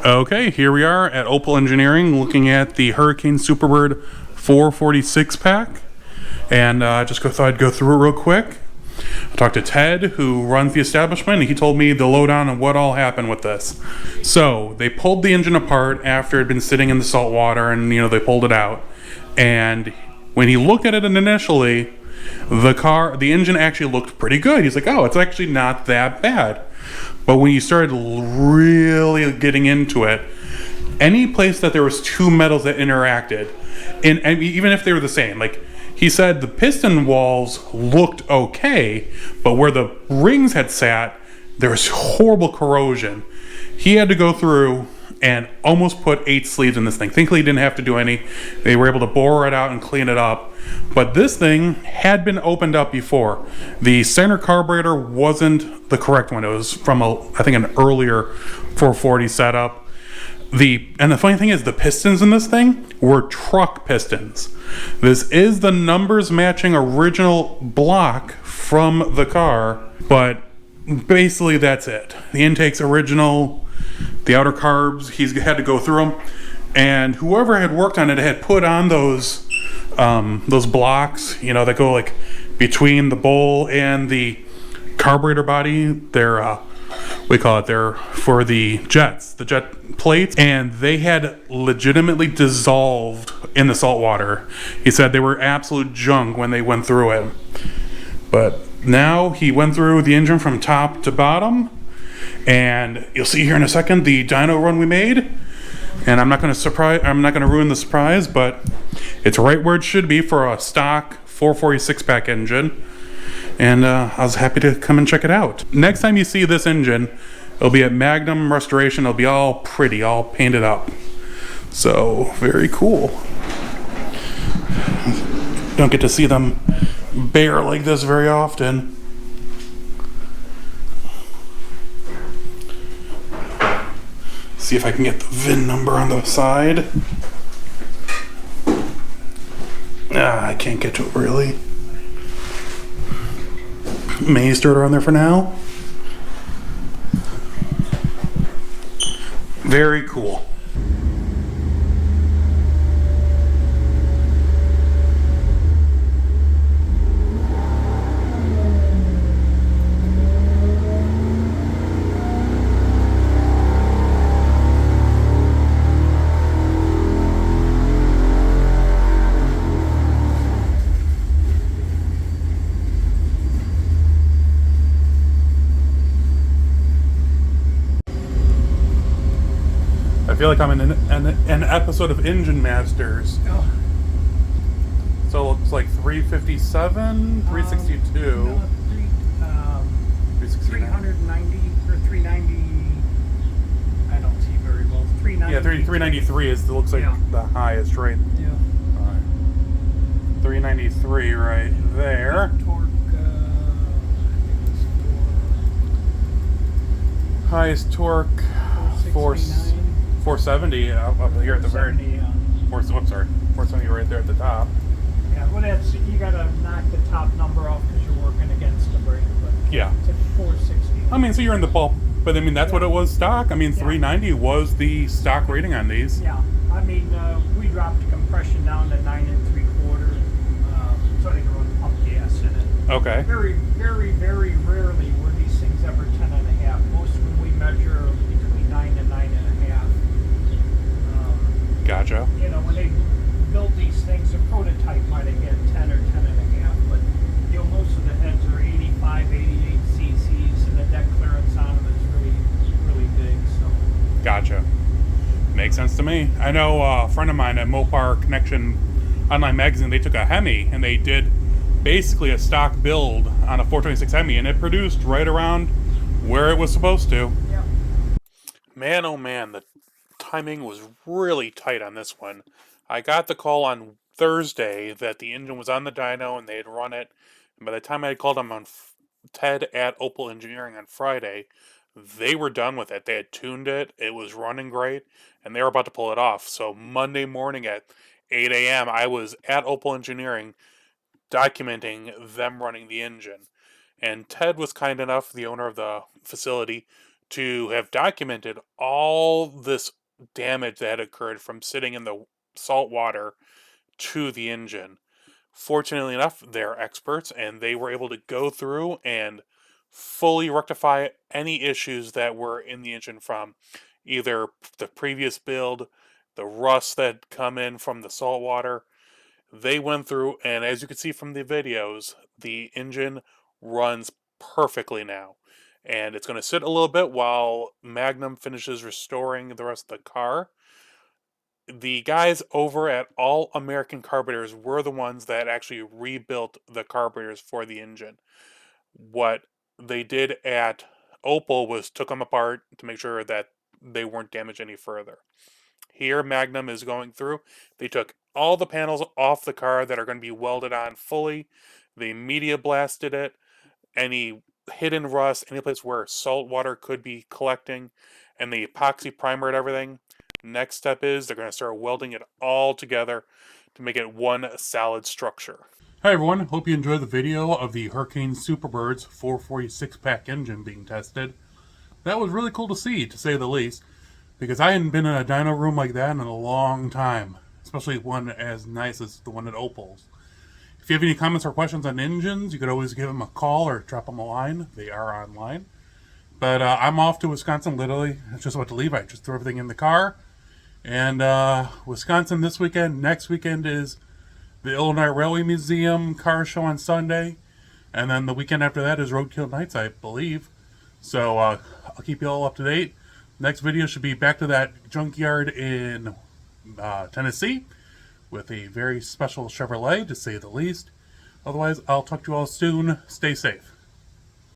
Okay, here we are at Opel Engineering looking at the Hurricane Superbird 446 pack. And thought I'd go through it real quick. I talked to Ted, who runs the establishment, and he told me the lowdown on what all happened with this. So, they pulled the engine apart after it had been sitting in the salt water, and they pulled it out. And when he looked at it initially, the engine actually looked pretty good. He's like, oh, it's actually not that bad. But when you started really getting into it, any place that there was two metals that interacted, and even if they were the same, like he said, the piston walls looked okay, but where the rings had sat, there was horrible corrosion. He had to go through and almost put 8 sleeves in this thing. Thankfully, he didn't have to do any. They were able to bore it out and clean it up. But this thing had been opened up before. The center carburetor wasn't the correct one. It was from, I think, an earlier 440 setup. And the funny thing is, the pistons in this thing were truck pistons. This is the numbers matching original block from the car, but basically that's it. The intake's original, the outer carbs, he's had to go through them, and whoever had worked on it had put on those blocks, that go like between the bowl and the carburetor body. They're they're for the jet plates, and they had legitimately dissolved in the salt water. He said they were absolute junk when they went through it. But now he went through the engine from top to bottom, and you'll see here in a second the dyno run we made. And I'm not going to ruin the surprise, but it's right where it should be for a stock 446 pack engine. And I was happy to come and check it out. Next time you see this engine, it'll be at Magnum Restoration. It'll be all pretty, all painted up. So, very cool. Don't get to see them bare like this very often. See if I can get the VIN number on the side. I can't get to it really. May start on there for now. Very cool. I feel like I'm in an episode of Engine Masters. Oh. So it looks like 357, 362. No, 390 or 390. I don't see very well. 390. Yeah, 393 looks like the highest, right? Yeah. All right. 393 right there. Torque. Highest torque. 470 up here at the very. 470 right there at the top. Yeah, well, you gotta knock the top number off because you're working against the brake. But yeah. It's 460. So you're in the ball, but that's what it was stock. 390 was the stock rating on these. Yeah, we dropped the compression down to 9 3/4, so they can run pump gas in it. Okay. Very, very, very rarely were these things ever 10.5. Most when we measure between 9 and 9.5. Gotcha. When they built these things, the prototype might have had 10 or 10.5, but most of the heads are 85, 88 cc's, and the deck clearance on them is really, really big. So. Gotcha. Makes sense to me. I know a friend of mine at Mopar Connection Online Magazine, they took a Hemi and they did basically a stock build on a 426 Hemi, and it produced right around where it was supposed to. Yeah. Man, oh man, the timing was really tight on this one. I got the call on Thursday that the engine was on the dyno and they had run it. And by the time I had called them on Ted at Opel Engineering on Friday, they were done with it. They had tuned it. It was running great, and they were about to pull it off. So Monday morning at 8 a.m., I was at Opel Engineering documenting them running the engine. And Ted was kind enough, the owner of the facility, to have documented all this damage that had occurred from sitting in the salt water to the engine. Fortunately enough, they're experts and they were able to go through and fully rectify any issues that were in the engine from either the previous build, the rust that had come in from the salt water. They went through, and as you can see from the videos, the engine runs perfectly now. And it's going to sit a little bit while Magnum finishes restoring the rest of the car. The guys over at All American Carburetors were the ones that actually rebuilt the carburetors for the engine. What they did at Opel was took them apart to make sure that they weren't damaged any further. Here, Magnum is going through. They took all the panels off the car that are going to be welded on fully. They media blasted it. Any hidden rust, any place where salt water could be collecting, and the epoxy primered everything. Next step is they're going to start welding it all together to make it one solid structure. Hi everyone, hope you enjoyed the video of the Hurricane Superbird's 446 pack engine being tested. That was really cool to see, to say the least, because I hadn't been in a dyno room like that in a long time, especially one as nice as the one at Opel's. If you have any comments or questions on engines, you could always give them a call or drop them a line. They are online. But I'm off to Wisconsin, literally. I just about to leave. I just threw everything in the car. And Wisconsin this weekend. Next weekend is the Illinois Railway Museum car show on Sunday. And then the weekend after that is Roadkill Nights, I believe. So I'll keep you all up to date. Next video should be back to that junkyard in Tennessee with a very special Chevrolet, to say the least. Otherwise, I'll talk to you all soon. Stay safe.